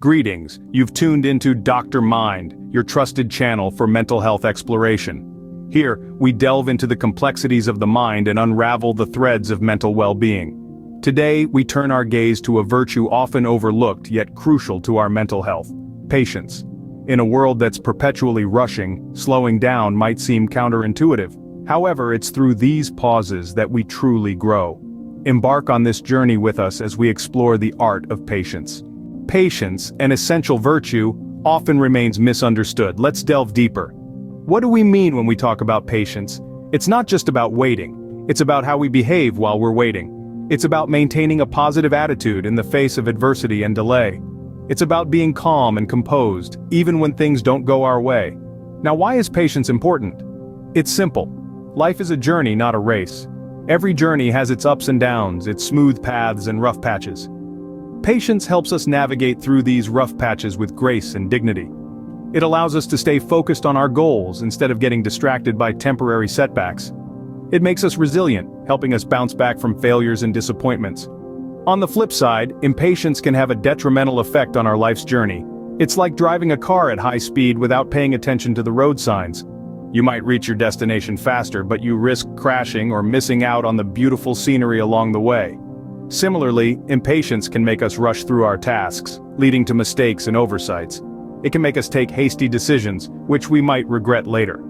Greetings, you've tuned into Dr. Mind, your trusted channel for mental health exploration. Here, we delve into the complexities of the mind and unravel the threads of mental well-being. Today, we turn our gaze to a virtue often overlooked yet crucial to our mental health: patience. In a world that's perpetually rushing, slowing down might seem counterintuitive. However, it's through these pauses that we truly grow. Embark on this journey with us as we explore the art of patience. Patience, an essential virtue, often remains misunderstood. Let's delve deeper. What do we mean when we talk about patience? It's not just about waiting. It's about how we behave while we're waiting. It's about maintaining a positive attitude in the face of adversity and delay. It's about being calm and composed, even when things don't go our way. Now, why is patience important? It's simple. Life is a journey, not a race. Every journey has its ups and downs, its smooth paths and rough patches. Patience helps us navigate through these rough patches with grace and dignity. It allows us to stay focused on our goals instead of getting distracted by temporary setbacks. It makes us resilient, helping us bounce back from failures and disappointments. On the flip side, impatience can have a detrimental effect on our life's journey. It's like driving a car at high speed without paying attention to the road signs. You might reach your destination faster, but you risk crashing or missing out on the beautiful scenery along the way. Similarly, impatience can make us rush through our tasks, leading to mistakes and oversights. It can make us take hasty decisions, which we might regret later.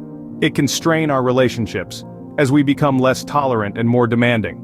It can strain our relationships, as we become less tolerant and more demanding.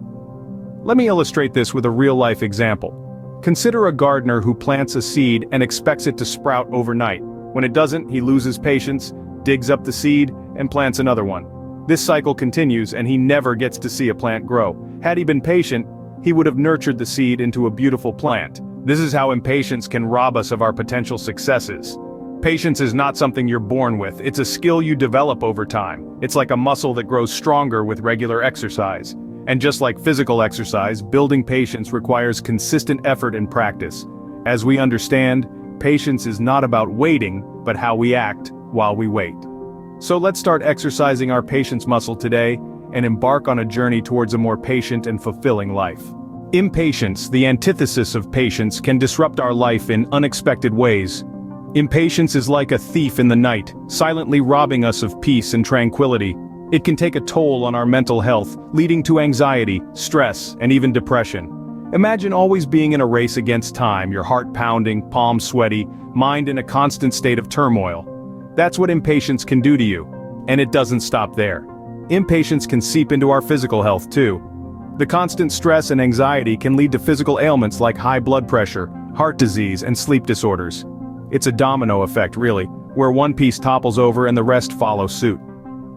Let me illustrate this with a real-life example. Consider a gardener who plants a seed and expects it to sprout overnight. When it doesn't, he loses patience, digs up the seed, and plants another one. This cycle continues, and he never gets to see a plant grow. Had he been patient, he would have nurtured the seed into a beautiful plant. This is how impatience can rob us of our potential successes. Patience is not something you're born with, it's a skill you develop over time. It's like a muscle that grows stronger with regular exercise. And just like physical exercise, building patience requires consistent effort and practice. As we understand, patience is not about waiting, but how we act while we wait. So let's start exercising our patience muscle today and embark on a journey towards a more patient and fulfilling life. Impatience, the antithesis of patience, can disrupt our life in unexpected ways. Impatience is like a thief in the night, silently robbing us of peace and tranquility. It can take a toll on our mental health, leading to anxiety, stress, and even depression. Imagine always being in a race against time, your heart pounding, palms sweaty, mind in a constant state of turmoil. That's what impatience can do to you. And it doesn't stop there. Impatience can seep into our physical health too. The constant stress and anxiety can lead to physical ailments like high blood pressure, heart disease, and sleep disorders. It's a domino effect, really, where one piece topples over and the rest follow suit.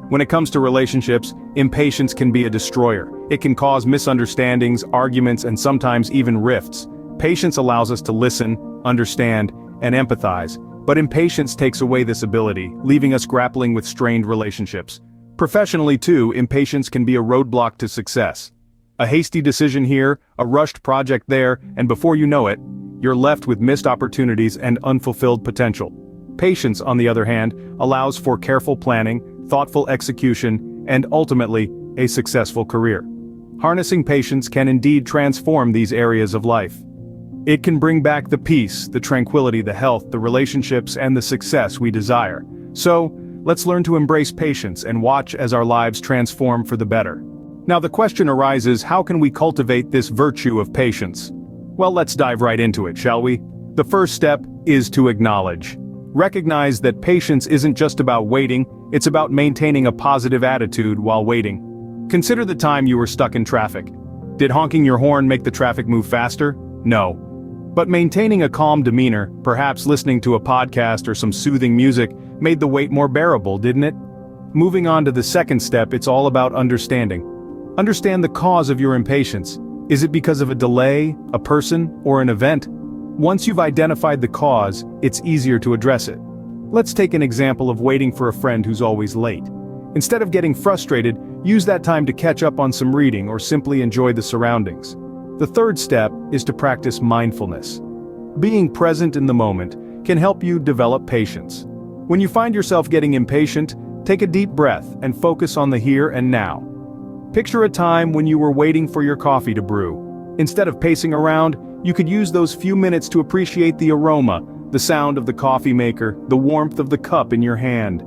When it comes to relationships, impatience can be a destroyer. It can cause misunderstandings, arguments, and sometimes even rifts. Patience allows us to listen, understand, and empathize, but impatience takes away this ability, leaving us grappling with strained relationships. Professionally too, impatience can be a roadblock to success. A hasty decision here, a rushed project there, and before you know it, you're left with missed opportunities and unfulfilled potential. Patience, on the other hand, allows for careful planning, thoughtful execution, and ultimately, a successful career. Harnessing patience can indeed transform these areas of life. It can bring back the peace, the tranquility, the health, the relationships, and the success we desire. So, let's learn to embrace patience and watch as our lives transform for the better. Now the question arises, how can we cultivate this virtue of patience? Well, let's dive right into it, shall we? The first step is to acknowledge. Recognize that patience isn't just about waiting, it's about maintaining a positive attitude while waiting. Consider the time you were stuck in traffic. Did honking your horn make the traffic move faster? No. But maintaining a calm demeanor, perhaps listening to a podcast or some soothing music, made the wait more bearable, didn't it? Moving on to the second step, it's all about understanding. Understand the cause of your impatience. Is it because of a delay, a person, or an event? Once you've identified the cause, it's easier to address it. Let's take an example of waiting for a friend who's always late. Instead of getting frustrated, use that time to catch up on some reading or simply enjoy the surroundings. The third step is to practice mindfulness. Being present in the moment can help you develop patience. When you find yourself getting impatient, take a deep breath and focus on the here and now. Picture a time when you were waiting for your coffee to brew. Instead of pacing around, you could use those few minutes to appreciate the aroma, the sound of the coffee maker, the warmth of the cup in your hand.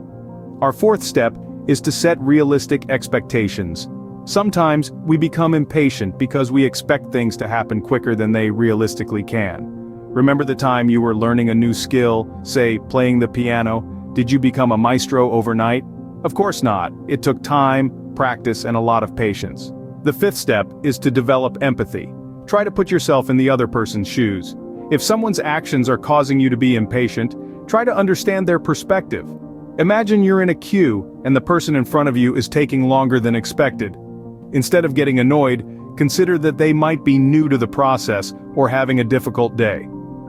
Our fourth step is to set realistic expectations. Sometimes we become impatient because we expect things to happen quicker than they realistically can. Remember the time you were learning a new skill, say, playing the piano? Did you become a maestro overnight? Of course not. It took time, practice, and a lot of patience. The fifth step is to develop empathy. Try to put yourself in the other person's shoes. If someone's actions are causing you to be impatient, try to understand their perspective. Imagine you're in a queue and the person in front of you is taking longer than expected. Instead of getting annoyed, consider that they might be new to the process or having a difficult day.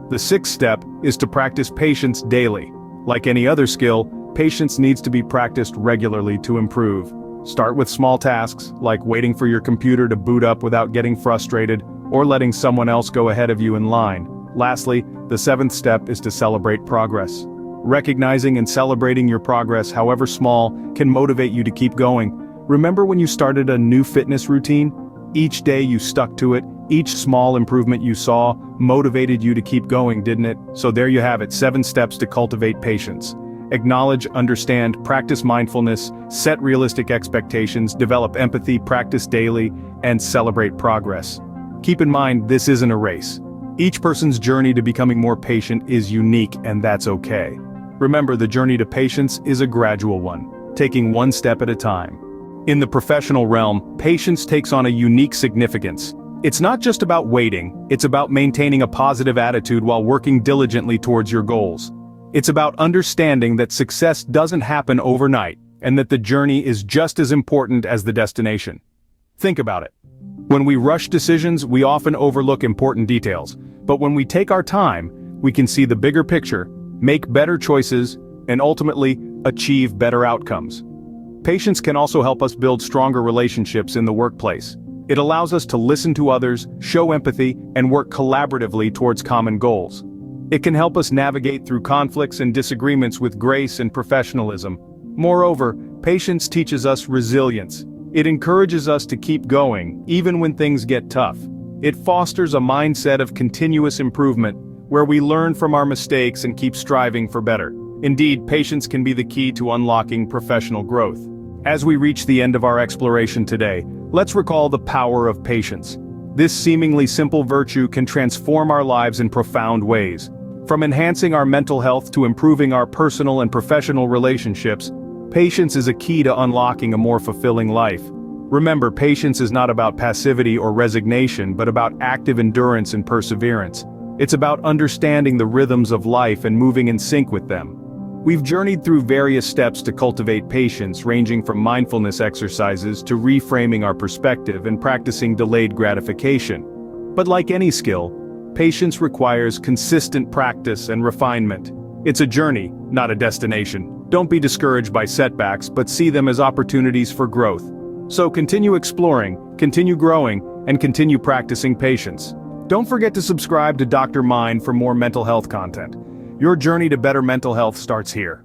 The sixth step is to practice patience daily. Like any other skill, patience needs to be practiced regularly to improve. Start with small tasks, like waiting for your computer to boot up without getting frustrated, or letting someone else go ahead of you in line. Lastly, the seventh step is to celebrate progress. Recognizing and celebrating your progress, however small, can motivate you to keep going. Remember when you started a new fitness routine? Each day you stuck to it, each small improvement you saw motivated you to keep going, didn't it? So there you have it, 7 steps to cultivate patience. Acknowledge, understand, practice mindfulness, set realistic expectations, develop empathy, practice daily, and celebrate progress. Keep in mind, this isn't a race. Each person's journey to becoming more patient is unique, and that's okay. Remember, the journey to patience is a gradual one, taking one step at a time. In the professional realm, patience takes on a unique significance. It's not just about waiting, it's about maintaining a positive attitude while working diligently towards your goals. It's about understanding that success doesn't happen overnight, and that the journey is just as important as the destination. Think about it. When we rush decisions, we often overlook important details, but when we take our time, we can see the bigger picture, make better choices, and ultimately, achieve better outcomes. Patience can also help us build stronger relationships in the workplace. It allows us to listen to others, show empathy, and work collaboratively towards common goals. It can help us navigate through conflicts and disagreements with grace and professionalism. Moreover, patience teaches us resilience. It encourages us to keep going, even when things get tough. It fosters a mindset of continuous improvement, where we learn from our mistakes and keep striving for better. Indeed, patience can be the key to unlocking professional growth. As we reach the end of our exploration today, let's recall the power of patience. This seemingly simple virtue can transform our lives in profound ways. From enhancing our mental health to improving our personal and professional relationships, patience is a key to unlocking a more fulfilling life. Remember, patience is not about passivity or resignation, but about active endurance and perseverance. It's about understanding the rhythms of life and moving in sync with them. We've journeyed through various steps to cultivate patience, ranging from mindfulness exercises to reframing our perspective and practicing delayed gratification. But like any skill, patience requires consistent practice and refinement. It's a journey, not a destination. Don't be discouraged by setbacks, but see them as opportunities for growth. So continue exploring, continue growing, and continue practicing patience. Don't forget to subscribe to Dr. Mind for more mental health content. Your journey to better mental health starts here.